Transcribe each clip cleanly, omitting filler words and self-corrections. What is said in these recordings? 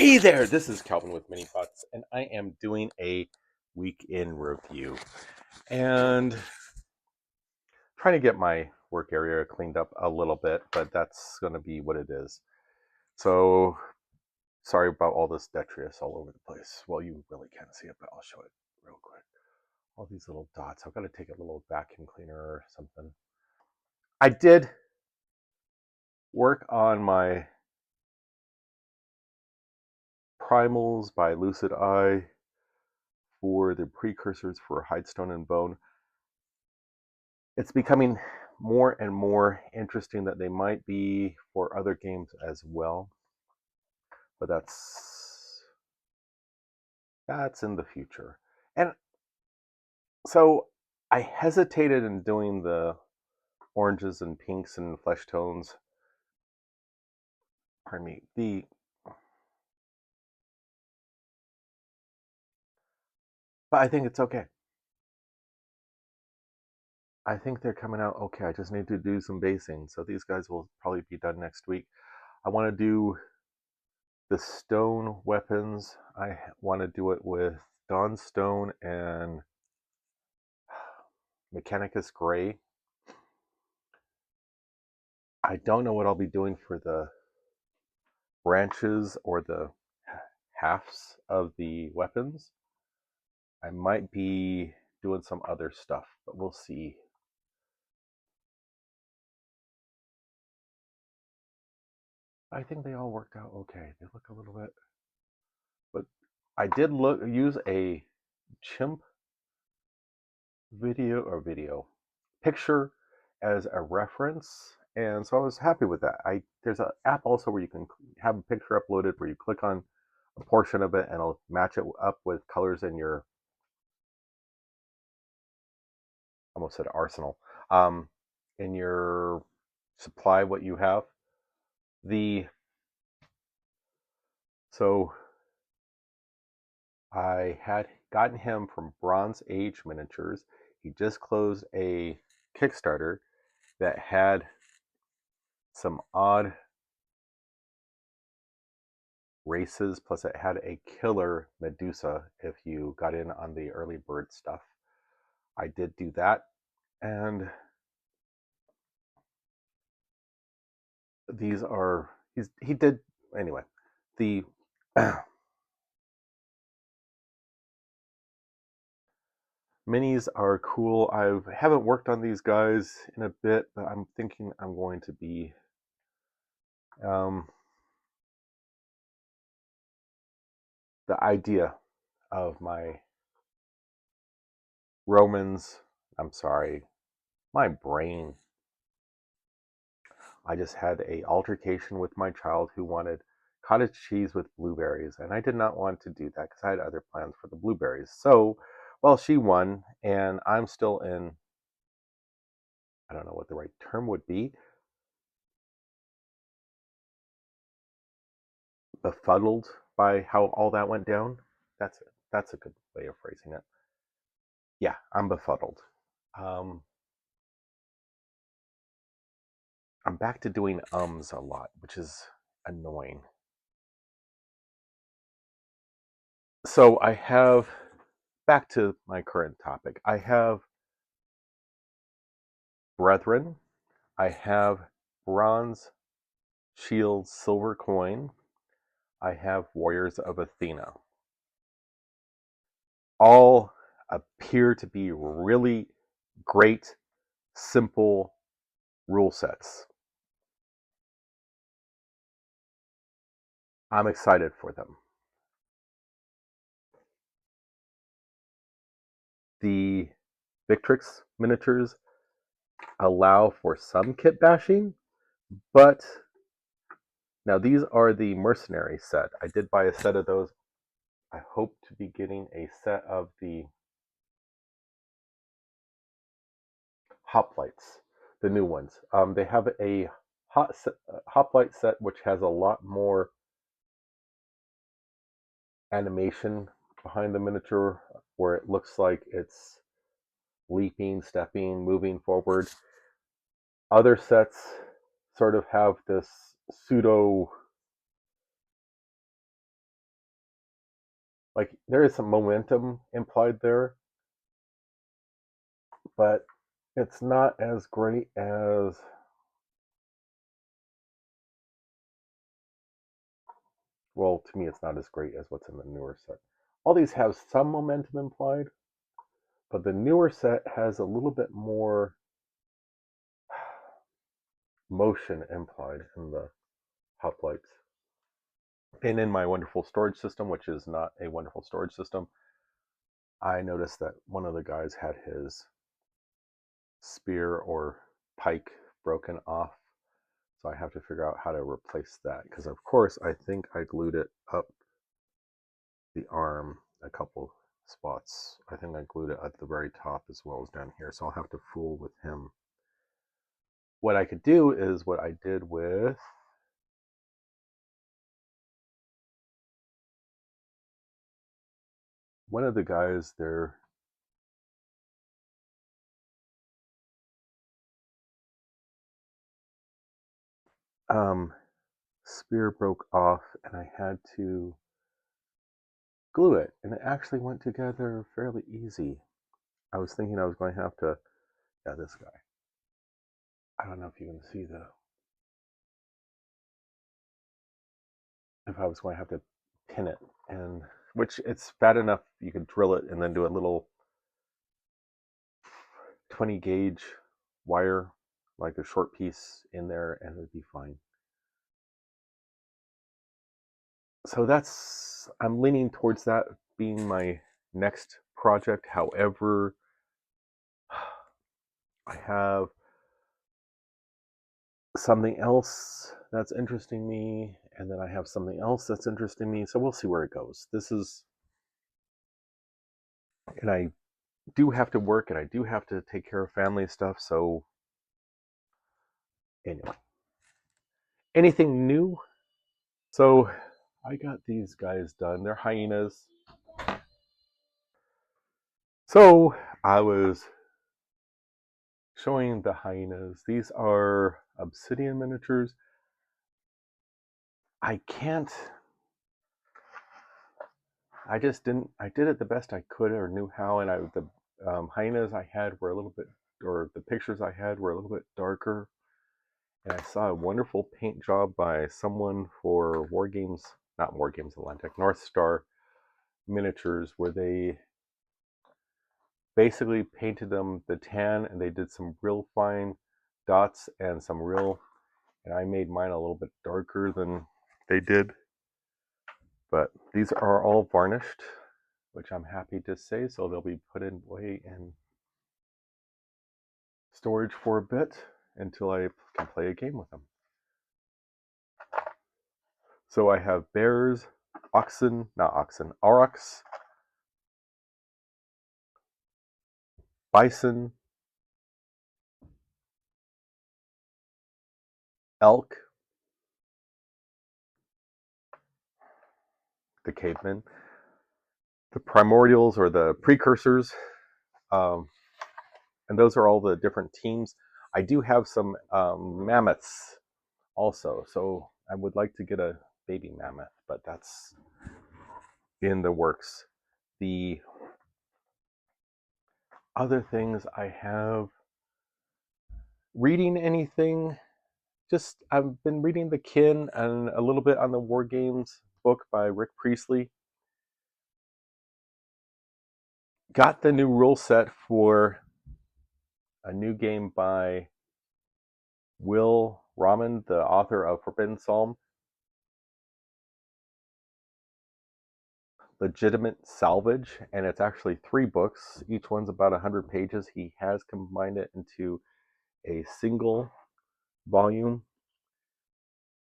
Hey there, this is Calvin with Mini Pots, and I am doing a week in review and trying to get my work area cleaned up a little bit, but that's going to be what it is. So, sorry about all this detritus all over the place. Well, you really can't see it, but I'll show it real quick. All these little dots. I've got to take a little vacuum cleaner or something. I did work on my primals by Lucid Eye for the precursors for Hidestone and Bone. It's becoming more and more interesting that they might be for other games as well, but that's in the future. And so I hesitated in doing the oranges and pinks and flesh tones. Pardon me. But I think it's okay. I think they're coming out okay. I just need to do some basing. So these guys will probably be done next week. I want to do the stone weapons. I want to do it with Dawn Stone and Mechanicus Gray. I don't know what I'll be doing for the branches or the halves of the weapons. I might be doing some other stuff, but we'll see. I think they all worked out okay. They look a little bit, but I did use a chimp video picture as a reference, and so I was happy with that. There's an app also where you can have a picture uploaded where you click on a portion of it and it'll match it up with colors in your, almost said arsenal, in your supply, what you have. So I had gotten him from Bronze Age Miniatures. He just closed a Kickstarter that had some odd races, plus it had a killer Medusa if you got in on the early bird stuff. I did do that, and these are he did anyway. The minis are cool. I haven't worked on these guys in a bit, but I'm thinking I'm going to be the idea of my Romans. I'm sorry, my brain. I just had a altercation with my child who wanted cottage cheese with blueberries, and I did not want to do that because I had other plans for the blueberries. So, well, she won, and I'm still in, I don't know what the right term would be, befuddled by how all that went down. That's it. That's a good way of phrasing it. Yeah, I'm befuddled. Um, I'm back to doing ums a lot, which is annoying. So I have, back to my current topic, I have Brethren, I have Bronze Shield Silver Coin, I have Warriors of Athena. All appear to be really great, simple rule sets. I'm excited for them. The Victrix miniatures allow for some kit bashing, but now these are the Mercenary set. I did buy a set of those. I hope to be getting a set of the Hoplites, the new ones. They have a Hoplite set which has a lot more animation behind the miniature, where it looks like it's leaping, stepping, moving forward. Other sets sort of have this pseudo Like there is some momentum implied there, but it's not as great as, well, to me it's not as great as what's in the newer set. All these have some momentum implied, but the newer set has a little bit more motion implied in the hoplites. And in my wonderful storage system, which is not a wonderful storage system, I noticed that one of the guys had his spear or pike broken off. So I have to figure out how to replace that. Because, of course, I think I glued it up the arm a couple spots. I think I glued it at the very top as well as down here. So I'll have to fool with him. What I could do is what I did with one of the guys there. Spear broke off and I had to glue it, and it actually went together fairly easy. I was thinking I was going to have to, yeah, this guy. I don't know if you can see the, if I was going to have to pin it, and which it's fat enough you could drill it and then do a little 20 gauge wire, like a short piece in there, and it'd be fine. So that's, I'm leaning towards that being my next project. However, I have something else that's interesting me, and then I have something else that's interesting me. So we'll see where it goes. This is, and I do have to work and I do have to take care of family stuff. So anyway, anything new? So I got these guys done. They're hyenas. So I was showing the hyenas. These are obsidian miniatures. I can't, I just didn't, I did it the best I could or knew how. And the hyenas I had were a little bit, or the pictures I had were a little bit darker. And I saw a wonderful paint job by someone for War Games, not War Games Atlantic, North Star Miniatures, where they basically painted them the tan and they did some real fine dots and some real, and I made mine a little bit darker than they did. But these are all varnished, which I'm happy to say, so they'll be put away in storage for a bit until I can play a game with them. So I have bears, oxen, not oxen, aurochs, bison, elk, the cavemen, the primordials or the precursors, um, and those are all the different teams. I do have some mammoths also, so I would like to get a baby mammoth, but that's in the works. The other things I have, reading anything, just I've been reading The Kin and a little bit on the War Games book by Rick Priestley. Got the new rule set for a new game by Will Rahman, the author of Forbidden Psalm, Legitimate Salvage, and it's actually 3 books. Each one's about 100 pages. He has combined it into a single volume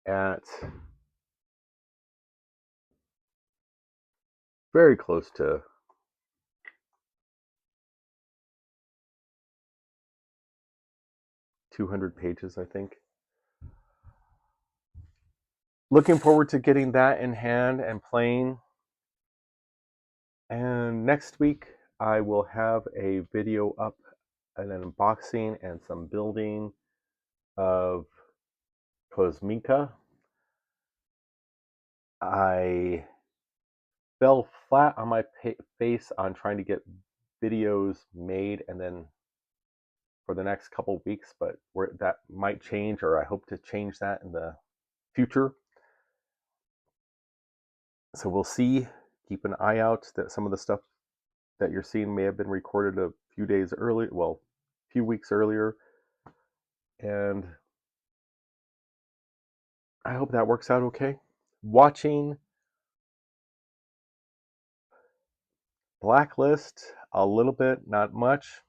at very close to 200 pages, I think. Looking forward to getting that in hand and playing. And next week, I will have a video up, an unboxing and some building of Cosmica. I fell flat on my face on trying to get videos made, and then for the next couple weeks, but that might change, or I hope to change that in the future. So we'll see. Keep an eye out that some of the stuff that you're seeing may have been recorded a few days early, well, a few weeks earlier. And I hope that works out okay. Watching Blacklist a little bit, not much.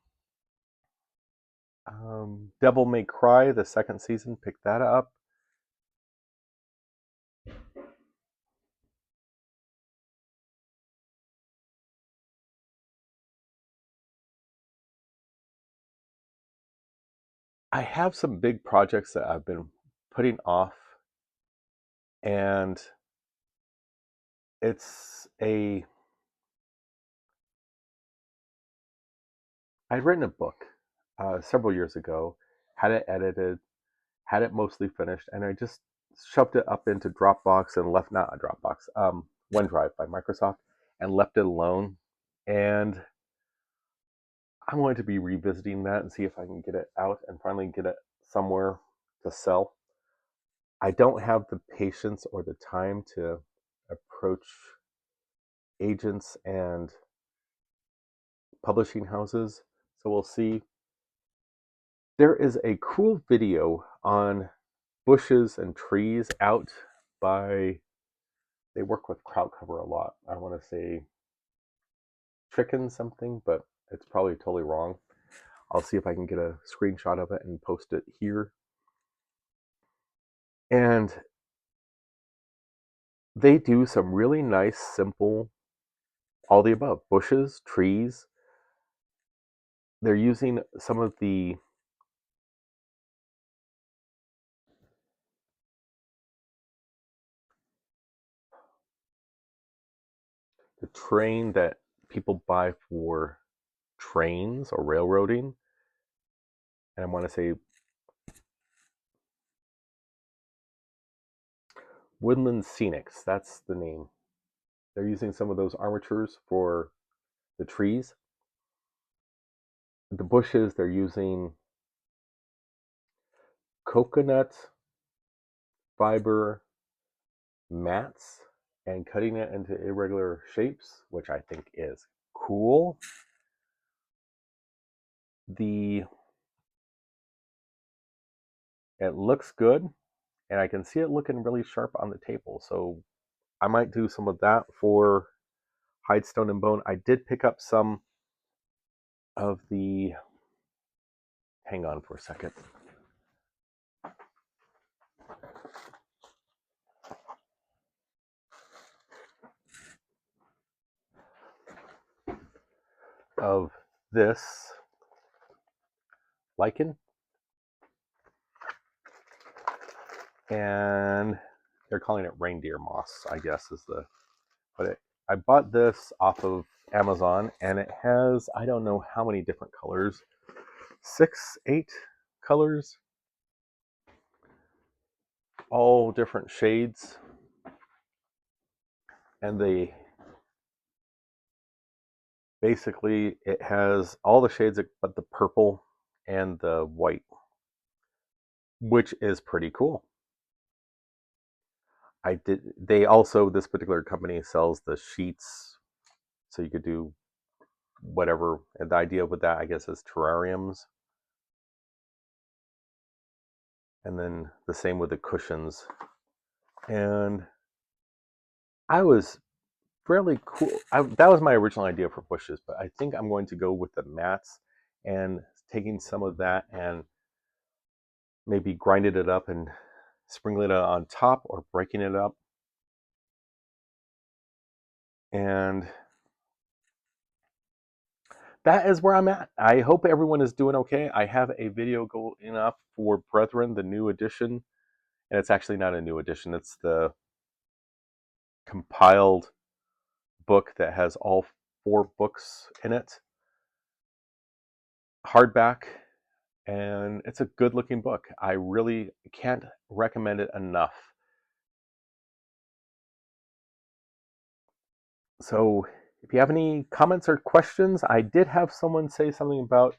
Devil May Cry, the second season, pick that up. I have some big projects that I've been putting off, and it's I'd written a book several years ago, had it edited, had it mostly finished, and I just shoved it up into Dropbox and left, not a Dropbox, OneDrive by Microsoft, and left it alone. And I'm going to be revisiting that and see if I can get it out and finally get it somewhere to sell. I don't have the patience or the time to approach agents and publishing houses, so we'll see. There is a cool video on bushes and trees out by, they work with crowd cover a lot. I want to say chicken something, but it's probably totally wrong. I'll see if I can get a screenshot of it and post it here. And they do some really nice, simple, all the above, bushes, trees. They're using some of the terrain that people buy for trains or railroading. And I want to say Woodland Scenics, that's the name. They're using some of those armatures for the trees. The bushes, they're using coconut fiber mats and cutting it into irregular shapes, which I think is cool. It looks good, and I can see it looking really sharp on the table, so I might do some of that for Hide, Stone, and Bone. I did pick up some of the, hang on for a second, of this lichen, and they're calling it reindeer moss, I guess is the, but I bought this off of Amazon, and it has, I don't know how many different colors, 6, 8 colors, all different shades, and they basically, it has all the shades but the purple and the white, which is pretty cool. They also, this particular company sells the sheets, so you could do whatever. And the idea with that, I guess, is terrariums. And then the same with the cushions. And I was fairly cool. That was my original idea for bushes, but I think I'm going to go with the mats and taking some of that and maybe grinding it up and sprinkling it on top or breaking it up. And that is where I'm at. I hope everyone is doing okay. I have a video going up for Brethren, the new edition. And it's actually not a new edition. It's the compiled book that has all 4 books in it. Hardback. And it's a good looking book. I really can't recommend it enough. So if you have any comments or questions, I did have someone say something about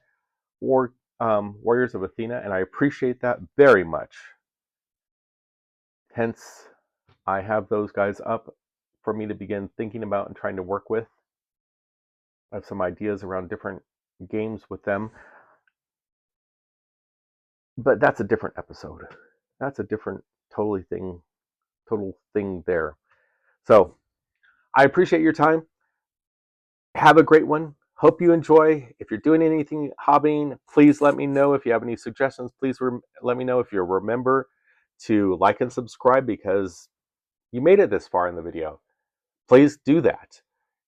Warriors of Athena, and I appreciate that very much. Hence, I have those guys up for me to begin thinking about and trying to work with. I have some ideas around different games with them, but that's a different episode. That's a different total thing there. So I appreciate your time. Have a great one. Hope you enjoy. If you're doing anything hobbying, please let me know. If you have any suggestions, please let me know. If you remember to like and subscribe because you made it this far in the video, please do that.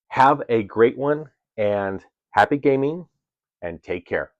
Have a great one and happy gaming and take care.